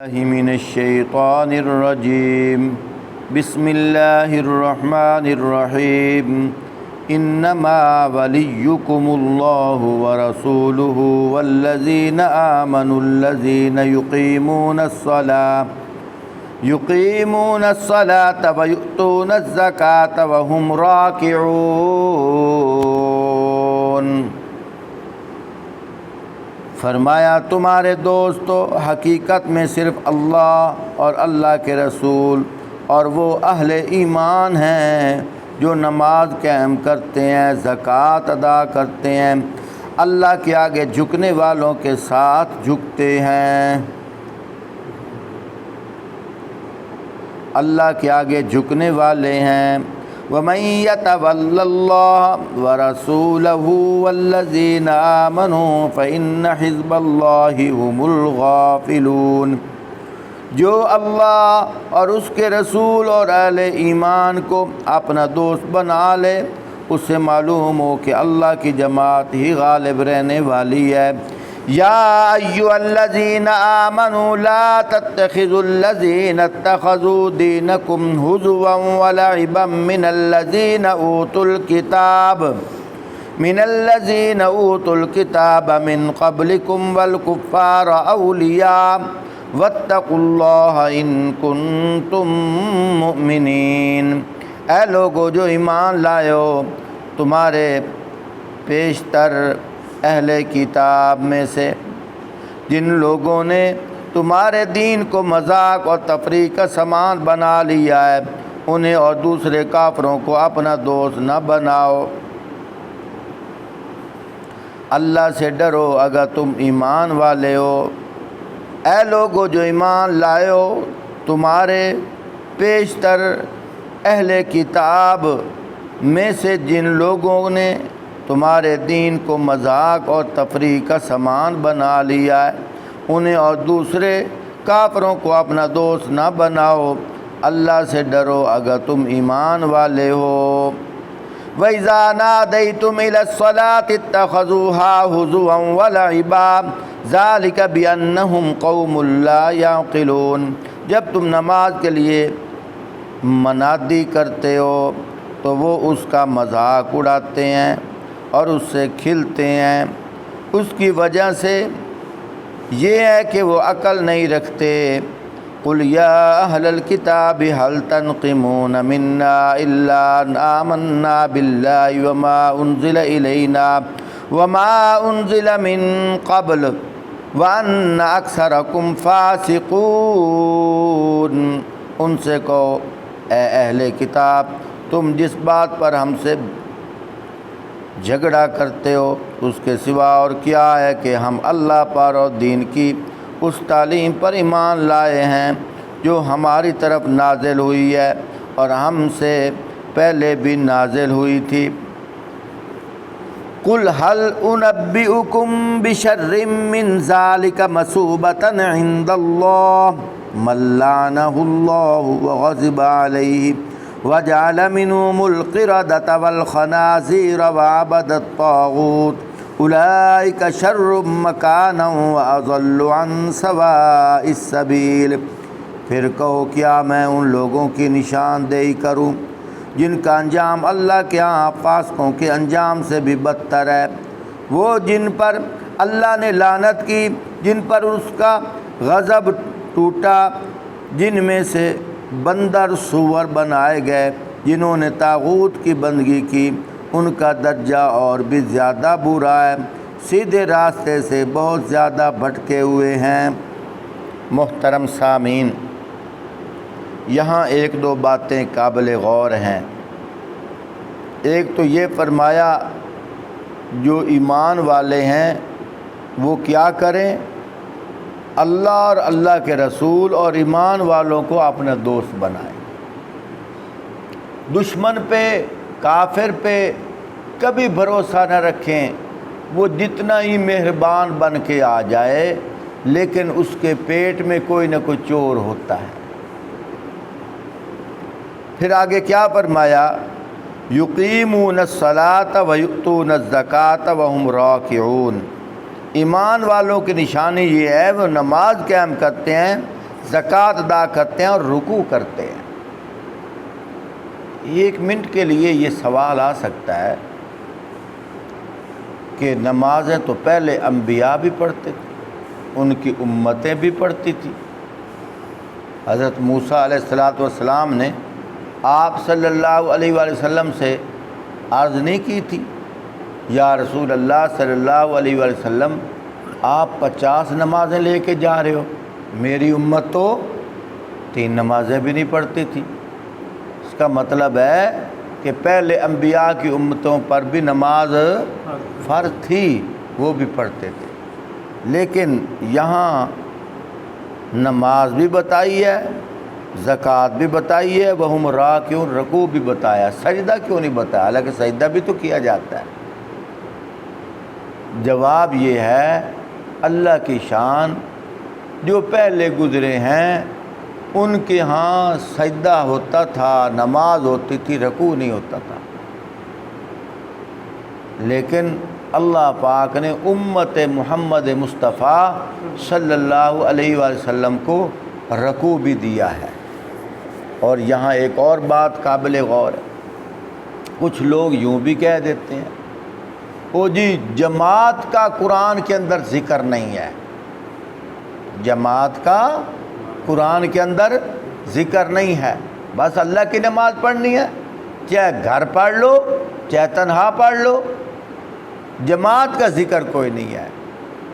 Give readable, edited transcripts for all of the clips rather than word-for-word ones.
من الشیطان الرجیم بسم اللہ الرحمن الرحیم انما ولیکم اللہ ورسولہ والذین آمنوا الذین یقیمون الصلاة ویؤتون الزکاة وهم راکعون۔ فرمایا تمہارے دوستو، حقیقت میں صرف اللہ اور اللہ کے رسول اور وہ اہل ایمان ہیں جو نماز قائم کرتے ہیں، زکوٰۃ ادا کرتے ہیں، اللہ کے آگے جھکنے والوں کے ساتھ جھکتے ہیں، اللہ کے آگے جھکنے والے ہیں۔ وَمَن يَتَوَلَّ اللَّهَ وَرَسُولَهُ وَالَّذِينَ آمَنُوا فَإِنَّ حِزْبَ اللَّهِ هُمُ الْغَافِلُونَ۔ جو اللہ اور اس کے رسول اور اہل ایمان کو اپنا دوست بنا لے، اس سے معلوم ہو کہ اللہ کی جماعت ہی غالب رہنے والی ہے۔ یا ایھا الذین آمنوا لا تتخذوا الذین اتخذوا دینکم ہزوا ولعبا من الذین اوتوا الکتاب من قبلکم والکفار اولیاء واتقوا اللہ ان کنتم مؤمنین۔ اے لوگو جو ایمان لائے ہو، تمہارے پیشتر اہل کتاب میں سے جن لوگوں نے تمہارے دین کو مذاق اور تفریح کا سامان بنا لیا ہے، انہیں اور دوسرے کافروں کو اپنا دوست نہ بناؤ۔ اللہ سے ڈرو اگر تم ایمان والے ہو۔ اے لوگو جو ایمان لائے ہو، تمہارے پیشتر اہل کتاب میں سے جن لوگوں نے تمہارے دین کو مذاق اور تفریح کا سامان بنا لیا ہے، انہیں اور دوسرے کافروں کو اپنا دوست نہ بناؤ۔ اللہ سے ڈرو اگر تم ایمان والے ہو۔ وَإِذَا نَادَيْتُمْ إِلَى الصَّلَاةِ اتَّخَذُوهَا هُزُوًا وَلَعِبًا ذَلِكَ بِأَنَّهُمْ قَوْمٌ لَا يَعْقِلُونَ۔ جب تم نماز کے لیے منادی کرتے ہو تو وہ اس کا مذاق اڑاتے ہیں اور اس سے کھلتے ہیں، اس کی وجہ سے یہ ہے کہ وہ عقل نہیں رکھتے۔ قُلْ يَا أَهْلَ الْكِتَابِ هَلْ تَنْقِمُونَ مِنَّا إِلَّا أَنْ آمَنَّا بِاللَّهِ وَمَا أُنْزِلَ مِنْ قَبْلُ وَأَنَّ أَكْثَرَكُمْ فَاسِقُونَ۔ ان سے کہو، اے اہل کتاب، تم جس بات پر ہم سے جھگڑا کرتے ہو اس کے سوا اور کیا ہے کہ ہم اللہ پر اور دین کی اس تعلیم پر ایمان لائے ہیں جو ہماری طرف نازل ہوئی ہے اور ہم سے پہلے بھی نازل ہوئی تھی۔ قُلْ هَلْ أُنَبِّئُكُمْ بِشَرٍّ مِّن ذَلِكَ مَثُوبَةً عِندَ اللَّهِ مَن لَّعَنَهُ اللَّهُ وَغَضِبَ عَلَيْهِ وَجَعَلَ مِنْهُمُ الْقِرَدَةَ وَالْخَنَازِيرَ وَعَبَدَ الطَّاغُوتَ أُولَٰئِكَ شَرٌّ مَّكَانًا وَأَضَلُّ عَن سَوَاءِ السَّبِيلِ۔ پھر کہو، کیا میں ان لوگوں کی نشاندہی کروں جن کا انجام اللہ کے ہاں فاسقوں کے انجام سے بھی بدتر ہے؟ وہ جن پر اللہ نے لعنت کی، جن پر اس کا غضب ٹوٹا، جن میں سے بندر سور بنائے گئے، جنہوں نے طاغوت کی بندگی کی، ان کا درجہ اور بھی زیادہ برا ہے، سیدھے راستے سے بہت زیادہ بھٹکے ہوئے ہیں۔ محترم سامعین، یہاں ایک دو باتیں قابل غور ہیں۔ ایک تو یہ فرمایا جو ایمان والے ہیں وہ کیا کریں؟ اللہ اور اللہ کے رسول اور ایمان والوں کو اپنا دوست بنائیں۔ دشمن پہ، کافر پہ کبھی بھروسہ نہ رکھیں، وہ جتنا ہی مہربان بن کے آ جائے لیکن اس کے پیٹ میں کوئی نہ کوئی چور ہوتا ہے۔ پھر آگے کیا فرمایا؟ یقیمون الصلاۃ ویؤتون الزکاۃ وہم راکعون۔ ایمان والوں کی نشانی یہ ہے وہ نماز قائم کرتے ہیں زکوٰۃ ادا کرتے ہیں اور رکوع کرتے ہیں۔ 1 منٹ کے لیے یہ سوال آ سکتا ہے کہ نمازیں تو پہلے انبیاء بھی پڑھتے تھے، ان کی امتیں بھی پڑھتی تھیں۔ حضرت موسیٰ علیہ السلام نے آپ صلی اللہ علیہ وآلہ وسلم سے عرض نہیں کی تھی، یا رسول اللہ صلی اللہ علیہ وآلہ وسلم آپ 50 نمازیں لے کے جا رہے ہو، میری امت تو 3 نمازیں بھی نہیں پڑھتی تھی۔ اس کا مطلب ہے کہ پہلے انبیاء کی امتوں پر بھی نماز فرض تھی، وہ بھی پڑھتے تھے، لیکن یہاں نماز بھی بتائی ہے، زکوٰۃ بھی بتائی ہے، وہم راکعون، رکوع بھی بتایا، سجدہ کیوں نہیں بتایا؟ حالانکہ سجدہ بھی تو کیا جاتا ہے۔ جواب یہ ہے اللہ کی شان، جو پہلے گزرے ہیں ان کے ہاں سجدہ ہوتا تھا، نماز ہوتی تھی، رکوع نہیں ہوتا تھا، لیکن اللہ پاک نے امت محمد مصطفیٰ صلی اللہ علیہ وآلہ وسلم کو رکوع بھی دیا ہے۔ اور یہاں ایک اور بات قابل غور ہے، کچھ لوگ یوں بھی کہہ دیتے ہیں او جی جماعت کا قرآن کے اندر ذکر نہیں ہے، جماعت کا قرآن کے اندر ذکر نہیں ہے، بس اللہ کی نماز پڑھنی ہے، چاہے گھر پڑھ لو چاہے تنہا پڑھ لو، جماعت کا ذکر کوئی نہیں ہے۔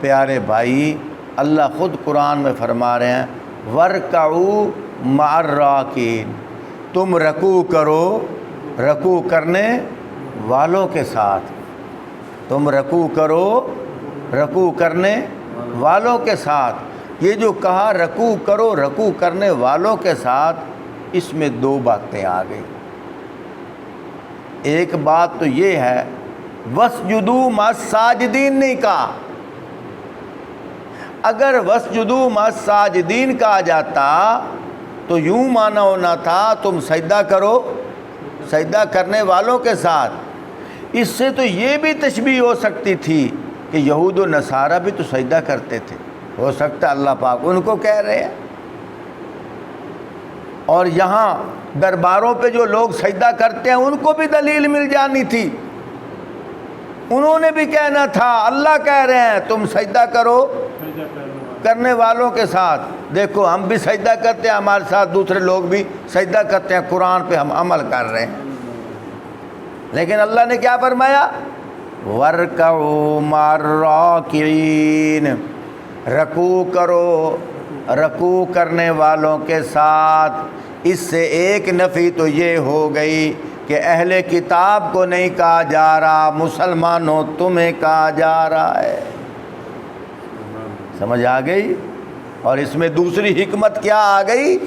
پیارے بھائی، اللہ خود قرآن میں فرما رہے ہیں وَارْكَعُوا مَعَ الرَّاكِعِينَ، تم رکوع کرو رکوع کرنے والوں کے ساتھ، تم رکوع کرو رکوع کرنے والوں کے ساتھ۔ یہ جو کہا رکوع کرو رکوع کرنے والوں کے ساتھ، اس میں 2 باتیں آ گئی۔ ایک بات تو یہ ہے وَاسْجُدُوا مَعَ السَّاجِدِينَ نہیں کہا، اگر وَاسْجُدُوا مَعَ السَّاجِدِينَ کہا جاتا تو یوں معنی ہونا تھا تم سجدہ کرو سجدہ کرنے والوں کے ساتھ۔ اس سے تو یہ بھی تشبیہ ہو سکتی تھی کہ یہود و نصارہ بھی تو سجدہ کرتے تھے، ہو سکتا ہے اللہ پاک ان کو کہہ رہے ہیں، اور یہاں درباروں پہ جو لوگ سجدہ کرتے ہیں ان کو بھی دلیل مل جانی تھی، انہوں نے بھی کہنا تھا اللہ کہہ رہے ہیں تم سجدہ کرو کرنے والوں کے ساتھ، دیکھو ہم بھی سجدہ کرتے ہیں، ہمارے ساتھ دوسرے لوگ بھی سجدہ کرتے ہیں، قرآن پہ ہم عمل کر رہے ہیں۔ لیکن اللہ نے کیا فرمایا وَارْكَعُوا مَعَ الرَّاكِعِينَ، رکوع کرو رکوع کرنے والوں کے ساتھ۔ اس سے ایک نفی تو یہ ہو گئی کہ اہل کتاب کو نہیں کہا جا رہا، مسلمانوں تمہیں کہا جا رہا ہے۔ سمجھ آ گئی؟ اور اس میں دوسری حکمت کیا آ گئی؟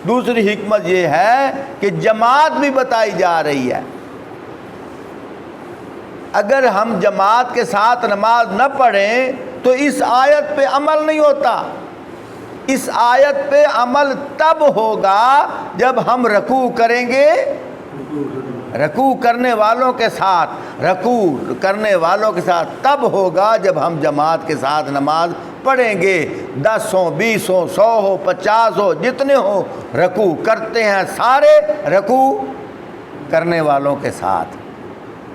دوسری حکمت یہ ہے کہ جماعت بھی بتائی جا رہی ہے۔ اگر ہم جماعت کے ساتھ نماز نہ پڑھیں تو اس آیت پہ عمل نہیں ہوتا۔ اس آیت پہ عمل تب ہوگا جب ہم رکوع کریں گے رکوع کرنے والوں کے ساتھ، رکوع کرنے والوں کے ساتھ تب ہوگا جب ہم جماعت کے ساتھ نماز پڑھیں گے۔ 10 ہو 20 ہو 100 ہو 50 ہو جتنے ہو، رکوع کرتے ہیں سارے، رکوع کرنے والوں کے ساتھ۔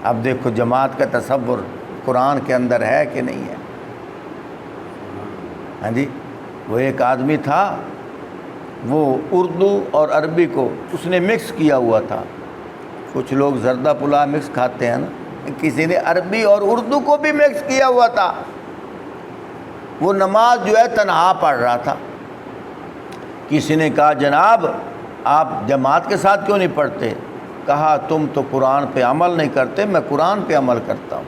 اب دیکھو جماعت کا تصور قرآن کے اندر ہے کہ نہیں ہے؟ ہاں جی، وہ ایک آدمی تھا، وہ اردو اور عربی کو اس نے مکس کیا ہوا تھا۔ کچھ لوگ زردہ پلاؤ مکس کھاتے ہیں نا، کسی نے عربی اور اردو کو بھی مکس کیا ہوا تھا۔ وہ نماز جو ہے تنہا پڑھ رہا تھا۔ کسی نے کہا جناب آپ جماعت کے ساتھ کیوں نہیں پڑھتے؟ کہا تم تو قرآن پہ عمل نہیں کرتے، میں قرآن پہ عمل کرتا ہوں۔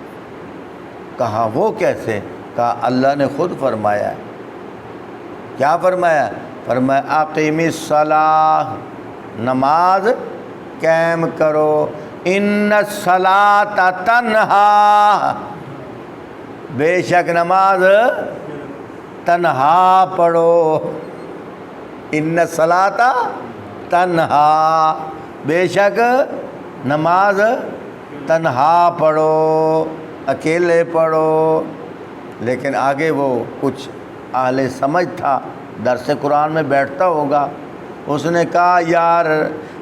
کہا وہ کیسے؟ کہا اللہ نے خود فرمایا ہے۔ کیا فرمایا؟ فرمایا اقیم الصلاۃ، نماز قائم کرو، ان الصلاۃ تنہا، بے شک نماز تنہا پڑھو، ان الصلاۃ تنہا، بے شک نماز تنہا پڑھو، اکیلے پڑھو۔ لیکن آگے وہ کچھ اہل سمجھ تھا، درس قرآن میں بیٹھتا ہوگا۔ اس نے کہا یار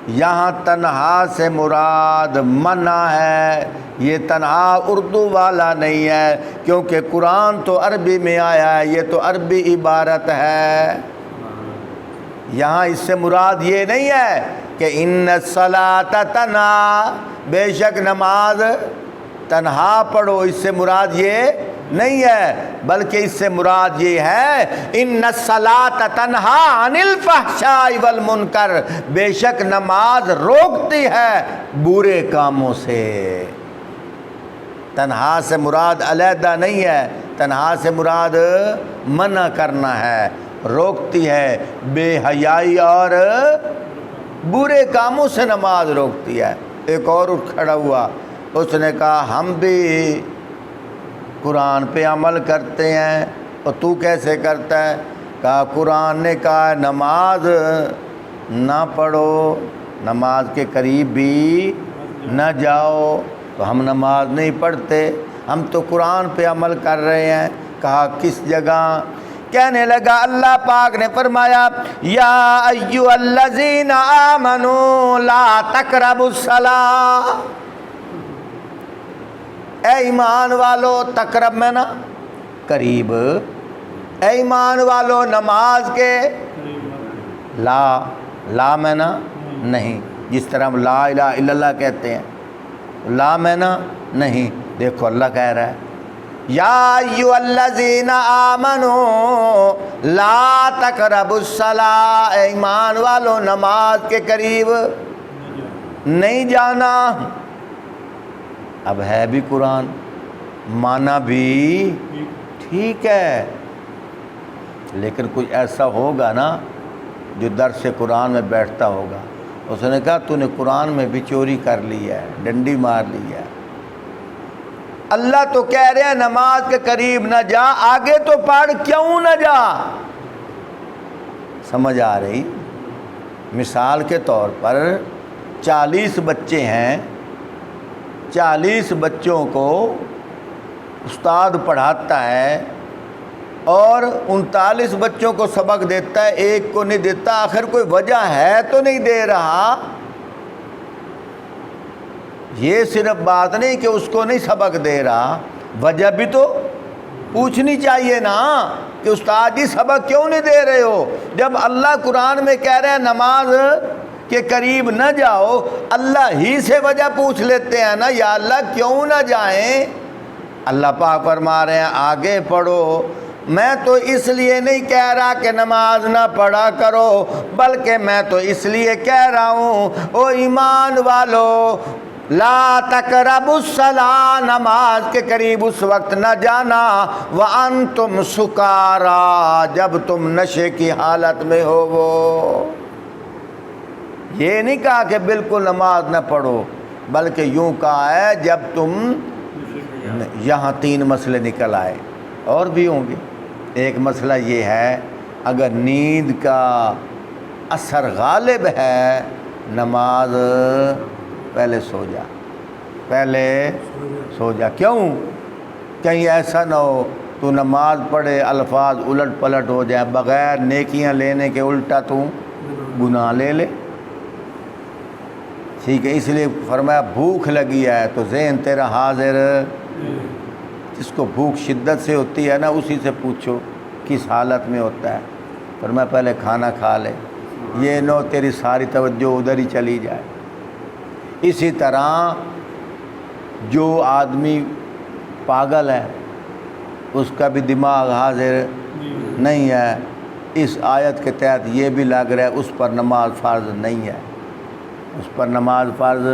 یہاں تنہا سے مراد منع ہے، یہ تنہا اردو والا نہیں ہے، کیونکہ قرآن تو عربی میں آیا ہے، یہ تو عربی عبارت ہے۔ یہاں اس سے مراد یہ نہیں ہے کہ ان الصلاۃ تنہا، بے شک نماز تنہا پڑھو، اس سے مراد یہ نہیں ہے، بلکہ اس سے مراد یہ ہے ان الصلاۃ تنہا عن الفحشاء والمنکر، بے شک نماز روکتی ہے برے کاموں سے۔ تنہا سے مراد علیحدہ نہیں ہے، تنہا سے مراد منع کرنا ہے، روکتی ہے بے حیائی اور برے کاموں سے نماز روکتی ہے۔ ایک اور اٹھ کھڑا ہوا، اس نے کہا ہم بھی قرآن پہ عمل کرتے ہیں، اور تو کیسے کرتا ہے؟ کہا قرآن نے کہا نماز نہ پڑھو، نماز کے قریب بھی نہ جاؤ، تو ہم نماز نہیں پڑھتے، ہم تو قرآن پہ عمل کر رہے ہیں۔ کہا کس جگہ؟ کہنے لگا اللہ پاک نے فرمایا یا ایھا الذین آمنوا لا تقربوا الصلاۃ، اے ایمان والو، تقرب میں نا قریب، اے ایمان والو نماز کے لا میں نا نہیں، جس طرح ہم لا الہ الا اللہ کہتے ہیں، لا میں نا نہیں۔ دیکھو اللہ کہہ رہا ہے یا ایھا الذین آمنوا لا تقربوا الصلاۃ، اے ایمان والو نماز کے قریب نہیں جانا۔ اب ہے بھی قرآن، مانا بھی ٹھیک ہے، لیکن کچھ ایسا ہوگا نا جو درس قرآن میں بیٹھتا ہوگا، اس نے کہا تو نے قرآن میں بھی چوری کر لی ہے، ڈنڈی مار لی ہے۔ اللہ تو کہہ رہے ہیں نماز کے قریب نہ جا، آگے تو پڑھ، کیوں نہ جا؟ سمجھ آ رہی؟ مثال کے طور پر 40 بچے ہیں، 40 بچوں کو استاد پڑھاتا ہے اور 39 بچوں کو سبق دیتا ہے، ایک کو نہیں دیتا، آخر کوئی وجہ ہے تو نہیں دے رہا؟ یہ صرف بات نہیں کہ اس کو نہیں سبق دے رہا، وجہ بھی تو پوچھنی چاہیے نا کہ استاد جی سبق کیوں نہیں دے رہے ہو؟ جب اللہ قرآن میں کہہ رہے ہیں نماز کے قریب نہ جاؤ، اللہ ہی سے وجہ پوچھ لیتے ہیں نا، یا اللہ کیوں نہ جائیں؟ اللہ پاک فرما رہے ہیں آگے پڑھو، میں تو اس لیے نہیں کہہ رہا کہ نماز نہ پڑھا کرو، بلکہ میں تو اس لیے کہہ رہا ہوں او ایمان والو لا تقربوا الصلاۃ، نماز کے قریب اس وقت نہ جانا، وانتم سکارا، جب تم نشے کی حالت میں ہو۔ وہ یہ نہیں کہا کہ بالکل نماز نہ پڑھو، بلکہ یوں کہا ہے جب تم، یہاں 3 مسئلے نکل آئے، اور بھی ہوں گے۔ ایک مسئلہ یہ ہے اگر نیند کا اثر غالب ہے، نماز پہلے سو جا، پہلے سو جا۔ کیوں؟ کہیں ایسا نہ ہو تو نماز پڑھے الفاظ الٹ پلٹ ہو جائے، بغیر نیکیاں لینے کے الٹا تو گناہ لے لے۔ ٹھیک ہے، اس لیے فرمایا بھوک لگی ہے تو ذہن تیرا حاضر، جس کو بھوک شدت سے ہوتی ہے نا اسی سے پوچھو کس حالت میں ہوتا ہے، فرمایا پہلے کھانا کھا لے، یہ نہ تیری ساری توجہ ادھر ہی چلی جائے۔ اسی طرح جو آدمی پاگل ہے اس کا بھی دماغ حاضر نہیں ہے، اس آیت کے تحت یہ بھی لگ رہا ہے اس پر نماز فرض نہیں ہے، اس پر نماز فرض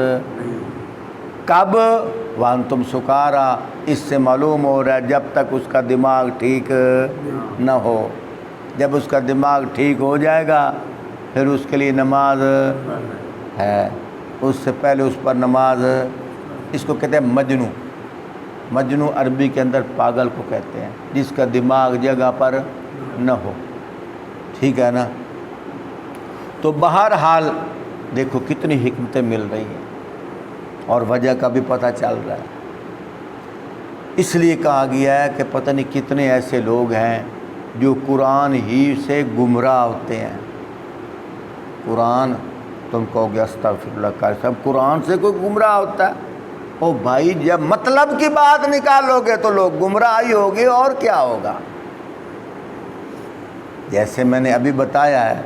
کب؟ وانتم سکارا، اس سے معلوم ہو رہا ہے جب تک اس کا دماغ ٹھیک نہ ہو۔ جب اس کا دماغ ٹھیک ہو جائے گا پھر اس کے لیے نماز ہے، اس سے پہلے اس پر نماز، اس کو کہتے ہیں مجنو۔ مجنو عربی کے اندر پاگل کو کہتے ہیں، جس کا دماغ جگہ پر نہ ہو، ٹھیک ہے نا۔ تو بہرحال دیکھو کتنی حکمتیں مل رہی ہیں اور وجہ کا بھی پتہ چل رہا ہے۔ اس لیے کہا گیا ہے کہ پتہ نہیں کتنے ایسے لوگ ہیں جو قرآن ہی سے گمراہ ہوتے ہیں۔ قرآن تم کہو گے استغفر اللہ کا سب قرآن سے کوئی گمراہ ہوتا ہے؟ او بھائی جب مطلب کی بات نکالو گے تو لوگ گمراہی ہوگی اور کیا ہوگا۔ جیسے میں نے ابھی بتایا ہے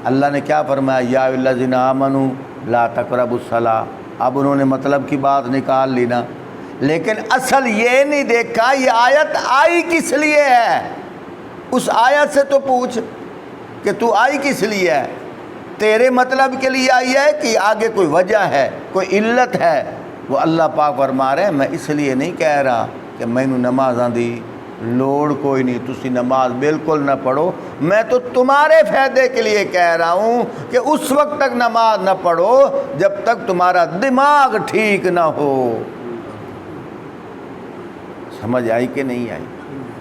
اللہ نے کیا فرمایا یا ایھا الذین آمنوا لا تقربوا الصلاۃ، اب انہوں نے مطلب کی بات نکال لی نا، لیکن اصل یہ نہیں دیکھا یہ آیت آئی کس لیے ہے۔ اس آیت سے تو پوچھ کہ تو آئی کس لیے ہے، تیرے مطلب کے لیے آئی ہے کہ آگے کوئی وجہ ہے، کوئی علت ہے۔ وہ اللہ پاک فرما رہے ہیں میں اس لیے نہیں کہہ رہا کہ مینوں نمازاں دی لوڑ کوئی نہیں، تسی نماز بالکل نہ پڑھو، میں تو تمہارے فائدے کے لیے کہہ رہا ہوں کہ اس وقت تک نماز نہ پڑھو جب تک تمہارا دماغ ٹھیک نہ ہو۔ سمجھ آئی کہ نہیں آئی؟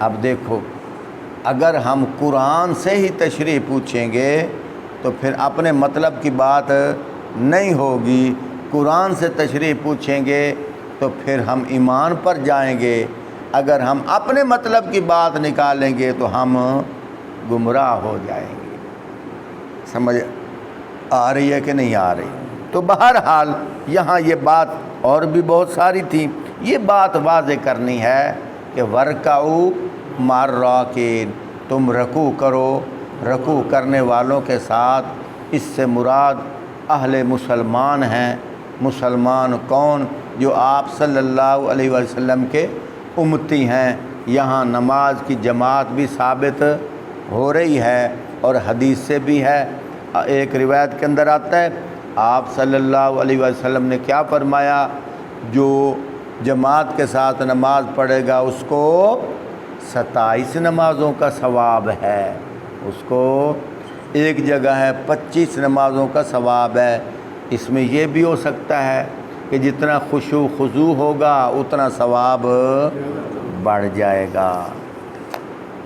اب دیکھو اگر ہم قرآن سے ہی تشریح پوچھیں گے تو پھر اپنے مطلب کی بات نہیں ہوگی، قرآن سے تشریح پوچھیں گے تو پھر ہم ایمان پر جائیں گے، اگر ہم اپنے مطلب کی بات نکالیں گے تو ہم گمراہ ہو جائیں گے۔ سمجھ آ رہی ہے کہ نہیں آ رہی؟ تو بہرحال یہاں یہ بات اور بھی بہت ساری تھی، یہ بات واضح کرنی ہے کہ ورکعوا مع الراکعین، تم رکوع کرو رکوع کرنے والوں کے ساتھ۔ اس سے مراد اہل مسلمان ہیں۔ مسلمان کون؟ جو آپ صلی اللہ علیہ وسلم کے امتی ہیں۔ یہاں نماز کی جماعت بھی ثابت ہو رہی ہے اور حدیث سے بھی ہے۔ ایک روایت کے اندر آتا ہے آپ صلی اللہ علیہ وسلم نے کیا فرمایا، جو جماعت کے ساتھ نماز پڑھے گا اس کو 27 نمازوں کا ثواب ہے، اس کو ایک جگہ ہے 25 نمازوں کا ثواب ہے۔ اس میں یہ بھی ہو سکتا ہے کہ جتنا خشوع خضوع ہوگا اتنا ثواب بڑھ جائے گا۔